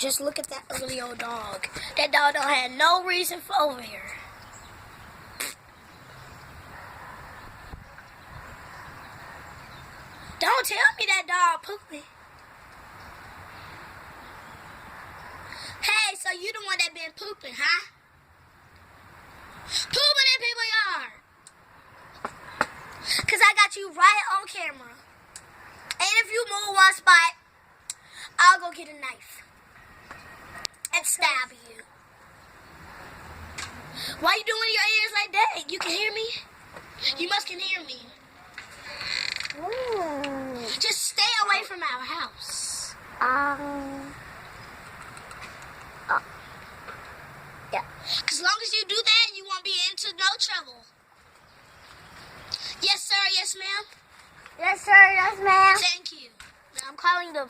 Just look at that ugly old dog. That dog don't have no reason for over here. Don't tell me that dog pooping. Hey, so you the one that been pooping, huh? Pooping in people's yard. Cause I got you right on camera. And if you move one spot, I'll go get a knife and stab you. Why you doing your ears like that? You can hear me? You must can hear me. Just stay away from our house. Yeah. As long as you do that, you won't be into no trouble. Yes, sir. Yes, ma'am. Yes, sir. Yes, ma'am. Thank you. Now I'm calling the